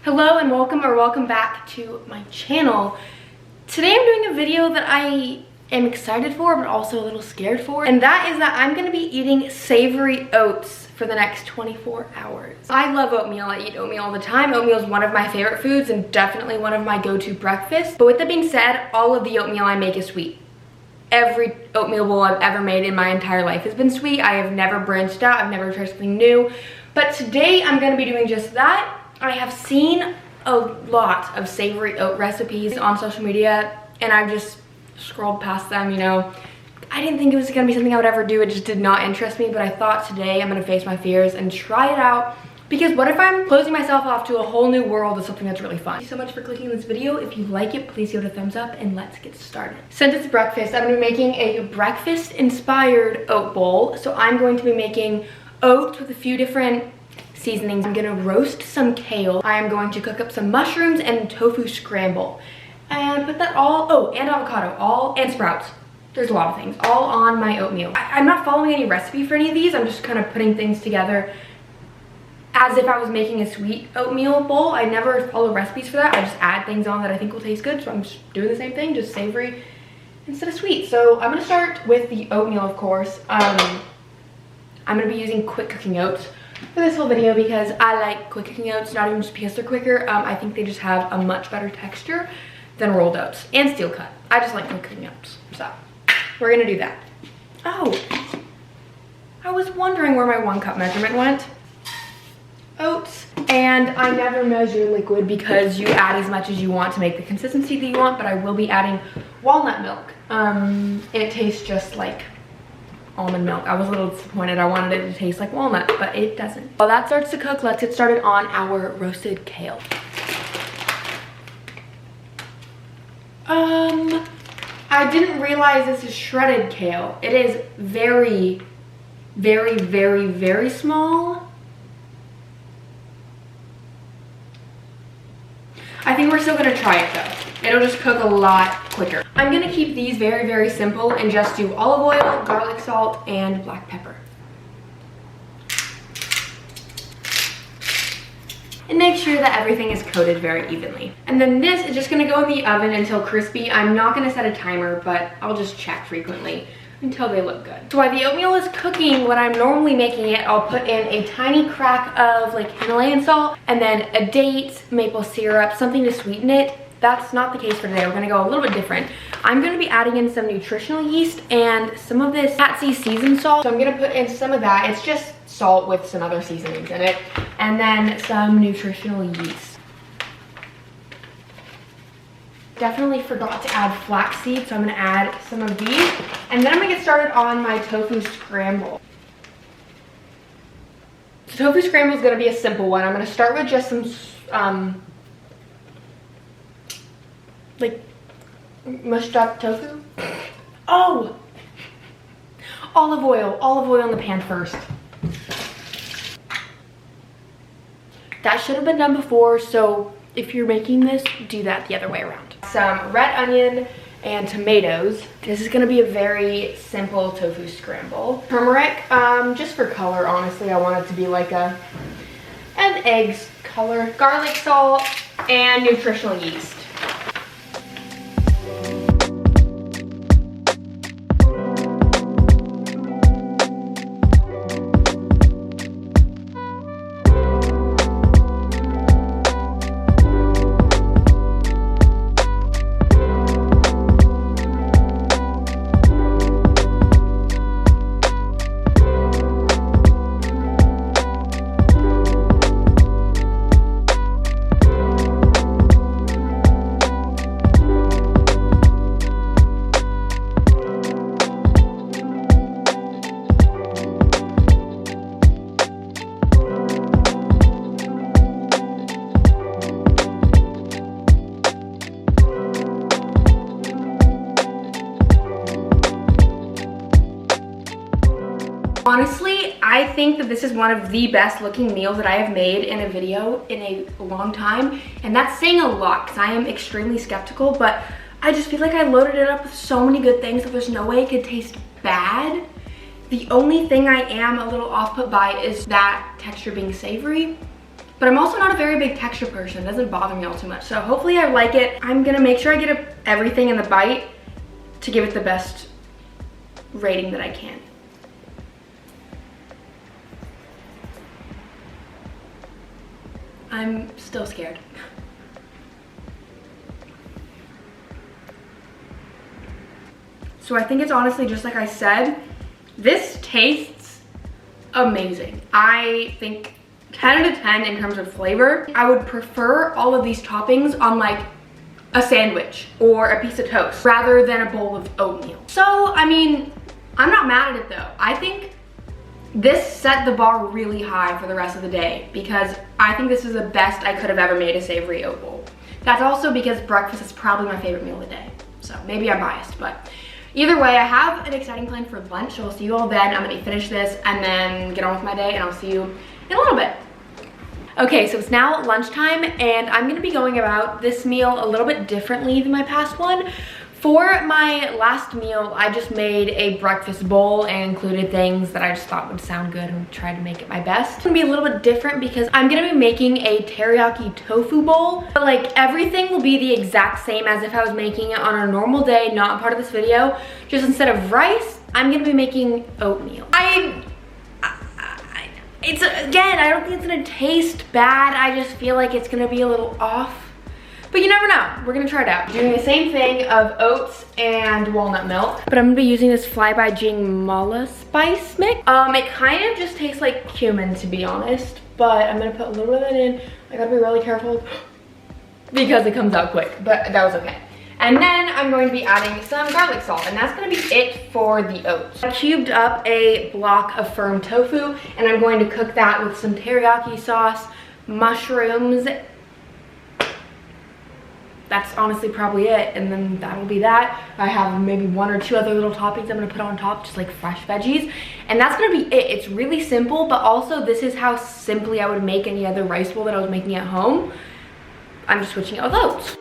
Hello and welcome back to my channel. Today I'm doing a video that I am excited for but also a little scared for, and that is that I'm going to be eating savory oats for the next 24 hours. I love oatmeal. I eat oatmeal all the time. Oatmeal is one of my favorite foods and definitely one of my go-to breakfasts. But with that being said, all of the oatmeal I make is sweet. Every oatmeal bowl I've ever made in my entire life has been sweet. I have never branched out. I've never tried something new. But today I'm going to be doing just that. I have seen a lot of savory oat recipes on social media and I've just scrolled past them, you know. I didn't think it was gonna be something I would ever do. It just did not interest me, but I thought today I'm gonna face my fears and try it out, because what if I'm closing myself off to a whole new world of something that's really fun? Thank you so much for clicking this video. If you like it, please give it a thumbs up and let's get started. Since it's breakfast, I'm gonna be making a breakfast inspired oat bowl. So I'm going to be making oats with a few different seasonings. I'm gonna roast some kale. I am going to cook up some mushrooms and tofu scramble and put that all, and avocado, and sprouts. There's a lot of things, all on my oatmeal. I'm not following any recipe for any of these. I'm just kind of putting things together as if I was making a sweet oatmeal bowl. I never follow recipes for that. I just add things on that I think will taste good. So I'm just doing the same thing, just savory instead of sweet. So I'm gonna start with the oatmeal, of course. I'm gonna be using quick cooking oats for this whole video because I like quick cooking oats, not even just because they're quicker. I think they just have a much better texture than rolled oats and steel cut. I just like quick cooking oats, so we're gonna do that. Oh, I was wondering where my 1 cup measurement went. Oats, and I never measure liquid because you add as much as you want to make the consistency that you want, but I will be adding walnut milk. It tastes just like almond milk. I was a little disappointed. I wanted it to taste like walnut, but it doesn't. While that starts to cook, let's get started on our roasted kale. I didn't realize this is shredded kale. It is very, very, very, very small. I think we're still gonna try it though. It'll just cook a lot quicker. I'm gonna keep these very, very simple and just do olive oil, garlic salt, and black pepper. And make sure that everything is coated very evenly. And then this is just gonna go in the oven until crispy. I'm not gonna set a timer, but I'll just check frequently until they look good. So while the oatmeal is cooking, when I'm normally making it, I'll put in a tiny crack of like Himalayan salt and then a date, maple syrup, something to sweeten it. That's not the case for today. We're gonna go a little bit different. I'm gonna be adding in some nutritional yeast and some of this Patsy seasoned salt. So I'm gonna put in some of that. It's just salt with some other seasonings in it. And then some nutritional yeast. Definitely forgot to add flaxseed, so I'm gonna add some of these. And then I'm gonna get started on my tofu scramble. So tofu scramble is gonna be a simple one. I'm gonna start with just some, like mushed up tofu. Oh, olive oil in the pan first. That should have been done before, so if you're making this, do that the other way around. Some red onion and tomatoes. This is gonna be a very simple tofu scramble. Turmeric, just for color, honestly. I want it to be like an egg's color. Garlic salt and nutritional yeast. Honestly, I think that this is one of the best looking meals that I have made in a video in a long time. And that's saying a lot because I am extremely skeptical, but I just feel like I loaded it up with so many good things that there's no way it could taste bad. The only thing I am a little off put by is that texture being savory. but I'm also not a very big texture person. It doesn't bother me all too much. So hopefully I like it. I'm gonna make sure I get everything in the bite to give it the best rating that I can. I'm still scared. So I think it's honestly just like I said, this tastes amazing. I think 10 out of 10 in terms of flavor. I would prefer all of these toppings on like a sandwich or a piece of toast rather than a bowl of oatmeal. So, I mean, I'm not mad at it though. I think this set the bar really high for the rest of the day because I think this is the best I could have ever made a savory oat bowl. That's also because breakfast is probably my favorite meal of the day. So maybe I'm biased, but either way, I have an exciting plan for lunch, so I'll see you all then. I'm gonna finish this and then get on with my day, and I'll see you in a little bit. Okay, so it's now lunchtime, and I'm gonna be going about this meal a little bit differently than my past one. For my last meal, I just made a breakfast bowl and included things that I just thought would sound good and tried to make it my best. It's gonna be a little bit different because I'm gonna be making a teriyaki tofu bowl. But like everything will be the exact same as if I was making it on a normal day, not part of this video. Just instead of rice, I'm gonna be making oatmeal. It's again, I don't think it's gonna taste bad. I just feel like it's gonna be a little off. But you never know, we're gonna try it out. Doing the same thing of oats and walnut milk, but I'm gonna be using this Fly Jing mala spice mix. It kind of just tastes like cumin, to be honest, but I'm gonna put a little bit of that in. I gotta be really careful because it comes out quick, but that was okay. And then I'm going to be adding some garlic salt, and that's gonna be it for the oats. I cubed up a block of firm tofu, and I'm going to cook that with some teriyaki sauce, mushrooms. That's honestly probably it, and then that'll be that. I have maybe 1 or 2 other little toppings I'm gonna put on top, just like fresh veggies, and that's gonna be it. It's really simple, but also this is how simply I would make any other rice bowl that I was making at home. I'm just switching it with oats.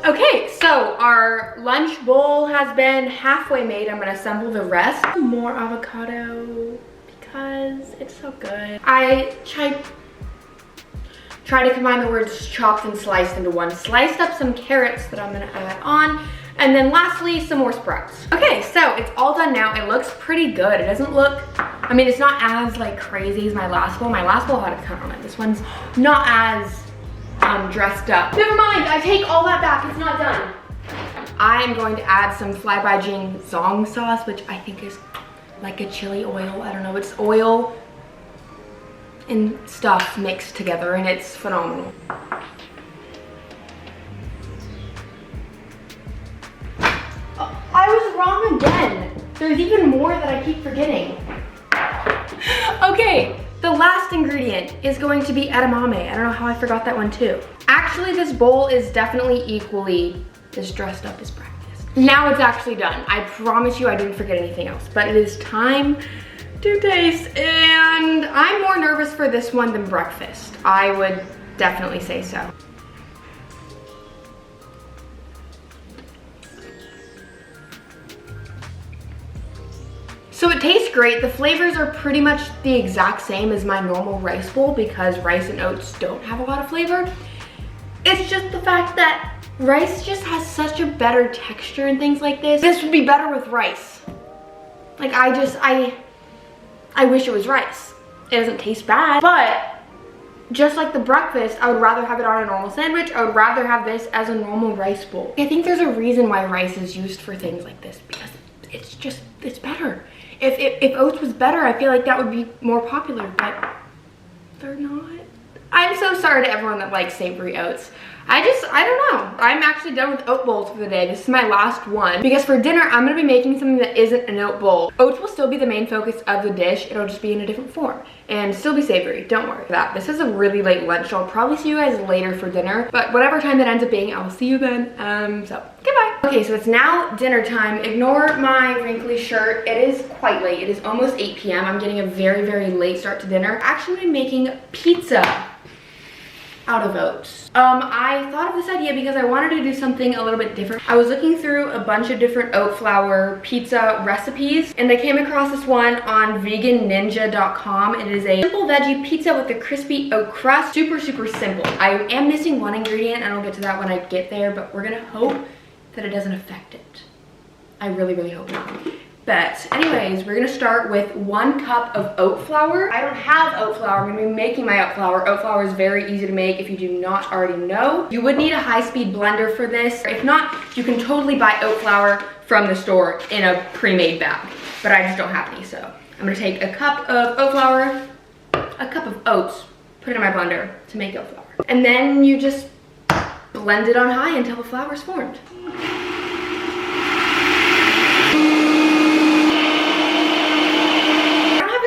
Okay, so our lunch bowl has been halfway made. I'm gonna assemble the rest. More avocado because it's so good. I try to combine the words chopped and sliced into one. Sliced up some carrots that I'm gonna add on. And then lastly, some more sprouts. Okay, so it's all done now. It looks pretty good. It doesn't look, I mean, it's not as like crazy as my last bowl. My last bowl had a ton on it. This one's not as dressed up. Never mind, I take all that back, it's not done. I am going to add some Fly Jing zong sauce, which I think is like a chili oil. I don't know, it's oil and stuff mixed together, and it's phenomenal. I was wrong again. There's even more that I keep forgetting. Okay. The last ingredient is going to be edamame. I don't know how I forgot that one too. Actually, this bowl is definitely equally as dressed up as breakfast. Now it's actually done. I promise you I didn't forget anything else, but it is time to taste, and I'm more nervous for this one than breakfast. I would definitely say so. So it tastes great. The flavors are pretty much the exact same as my normal rice bowl because rice and oats don't have a lot of flavor. It's just the fact that rice just has such a better texture and things like this. This would be better with rice. Like I wish it was rice. It doesn't taste bad, but just like the breakfast, I would rather have it on a normal sandwich. I would rather have this as a normal rice bowl. I think there's a reason why rice is used for things like this because it's better. If oats was better, I feel like that would be more popular, but they're not. I'm so sorry to everyone that likes savory oats. I don't know. I'm actually done with oat bowls for the day. This is my last one because for dinner, I'm gonna be making something that isn't an oat bowl. Oats will still be the main focus of the dish. It'll just be in a different form and still be savory. Don't worry about that. This is a really late lunch, so I'll probably see you guys later for dinner, but whatever time that ends up being, I will see you then. So goodbye. Okay, so it's now dinner time. Ignore my wrinkly shirt. It is quite late. It is almost 8 p.m. I'm getting a very, very late start to dinner. Actually, I'm making pizza out of oats. I thought of this idea because I wanted to do something a little bit different. I was looking through a bunch of different oat flour pizza recipes and I came across this one on veganninja.com. It is a simple veggie pizza with a crispy oat crust. Super, super simple. I am missing one ingredient and I'll get to that when I get there, but we're gonna hope that it doesn't affect it. I really, really hope not. But anyways, we're gonna start with 1 cup of oat flour. I don't have oat flour. I'm gonna be making my oat flour. Oat flour is very easy to make if you do not already know. You would need a high-speed blender for this. If not, you can totally buy oat flour from the store in a pre-made bag. But I just don't have any, so I'm gonna take a cup of oat flour, a cup of oats, put it in my blender to make oat flour. And then you just blend it on high until the flour is formed.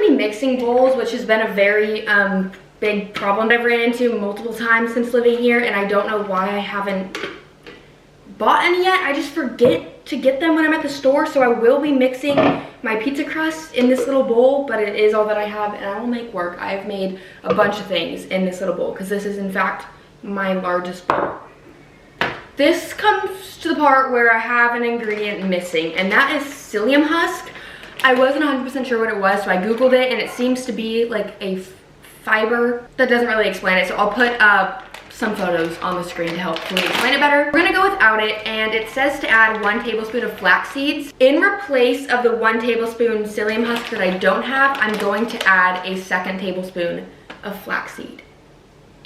Mixing bowls, which has been a very big problem I've ran into multiple times since living here, and I don't know why I haven't bought any yet. I just forget to get them when I'm at the store, so I will be mixing my pizza crust in this little bowl, but it is all that I have and I will make work. I have made a bunch of things in this little bowl because this is in fact my largest bowl. This comes to the part where I have an ingredient missing, and that is psyllium husk. I wasn't 100% sure what it was, so I googled it and it seems to be like a fiber. That doesn't really explain it, so I'll put some photos on the screen to help me explain it better. We're gonna go without it, and it says to add 1 tablespoon of flax seeds. In replace of the 1 tablespoon psyllium husk that I don't have, I'm going to add a 2nd tablespoon of flaxseed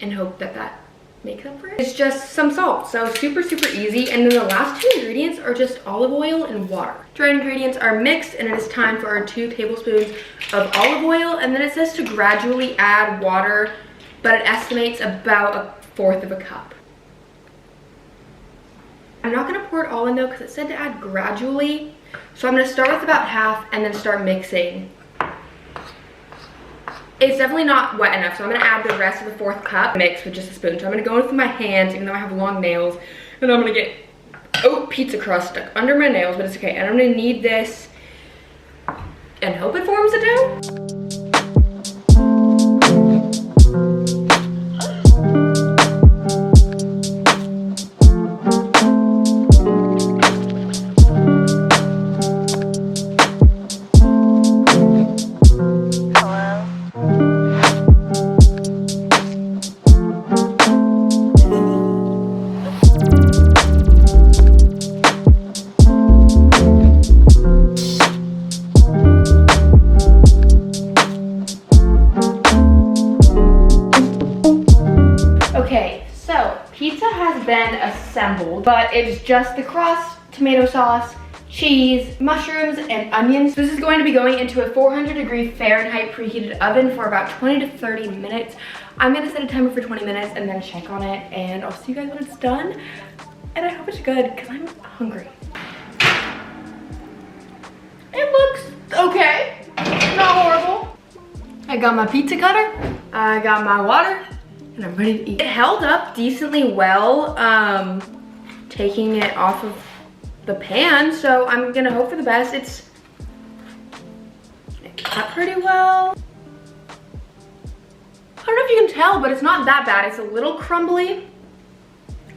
and hope that that makes up for it. It's just some salt, so super, super easy. And then the last 2 ingredients are just olive oil and water. Dried ingredients are mixed, and it is time for our 2 tablespoons of olive oil. And then it says to gradually add water, but it estimates about 1/4 of a cup. I'm not gonna pour it all in though, because it said to add gradually. So I'm gonna start with about half and then start mixing. It's definitely not wet enough, so I'm gonna add the rest of the 4th cup mix with just a spoon. So I'm gonna go in with my hands, even though I have long nails, and I'm gonna get oat pizza crust stuck under my nails, but it's okay. And I'm gonna knead this and hope it forms a dough. Been assembled, but it's just the crust, tomato sauce, cheese, mushrooms, and onions. This is going to be going into a 400-degree Fahrenheit preheated oven for about 20 to 30 minutes. I'm gonna set a timer for 20 minutes and then check on it, and I'll see you guys when it's done. And I hope it's good because I'm hungry. It looks okay, not horrible. I got my pizza cutter, I got my water, and I'm ready to eat. It held up decently well, taking it off of the pan, so I'm gonna hope for the best. It cut pretty well. I don't know if you can tell, but it's not that bad. It's a little crumbly.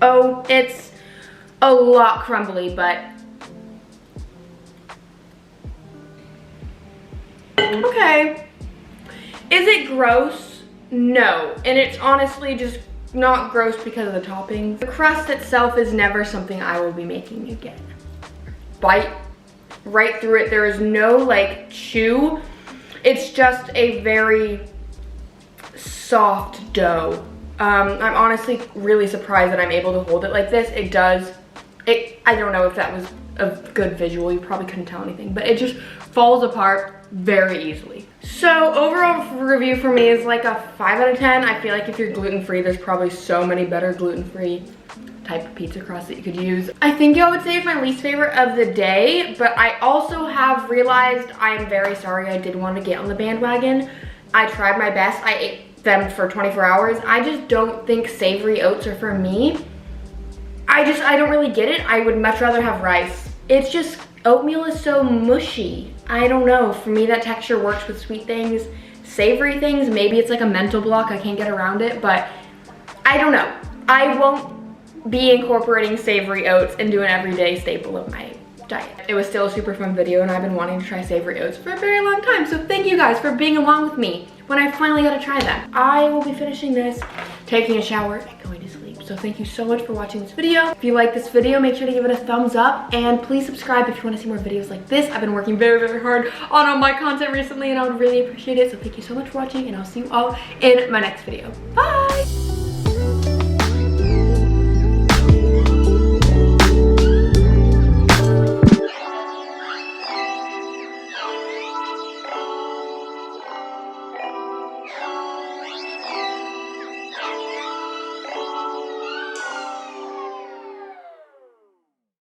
Oh, it's a lot crumbly, but okay. Is it gross? No, and it's honestly just not gross because of the toppings. The crust itself is never something I will be making again. Bite right through it. There is no like chew. It's just a very soft dough. I'm honestly really surprised that I'm able to hold it like this. I don't know if that was a good visual. You probably couldn't tell anything, but it just falls apart very easily. So overall review for me is like a 5 out of 10. I feel like if you're gluten-free, there's probably so many better gluten-free type of pizza crust that you could use. I think I would say it's my least favorite of the day, but I also have realized I'm very sorry. I did want to get on the bandwagon. I tried my best. I ate them for 24 hours. I just don't think savory oats are for me. I don't really get it. I would much rather have rice. It's just, oatmeal is so mushy. I don't know. For me, that texture works with sweet things. Savory things, maybe it's like a mental block. I can't get around it, but I don't know. I won't be incorporating savory oats into an everyday staple of my diet. It was still a super fun video, and I've been wanting to try savory oats for a very long time, so thank you guys for being along with me when I finally got to try them. I will be finishing this, taking a shower, and going to sleep. So thank you so much for watching this video. If you like this video, make sure to give it a thumbs up, and please subscribe if you want to see more videos like this. I've been working very, very hard on all my content recently, and I would really appreciate it. So thank you so much for watching, and I'll see you all in my next video. Bye!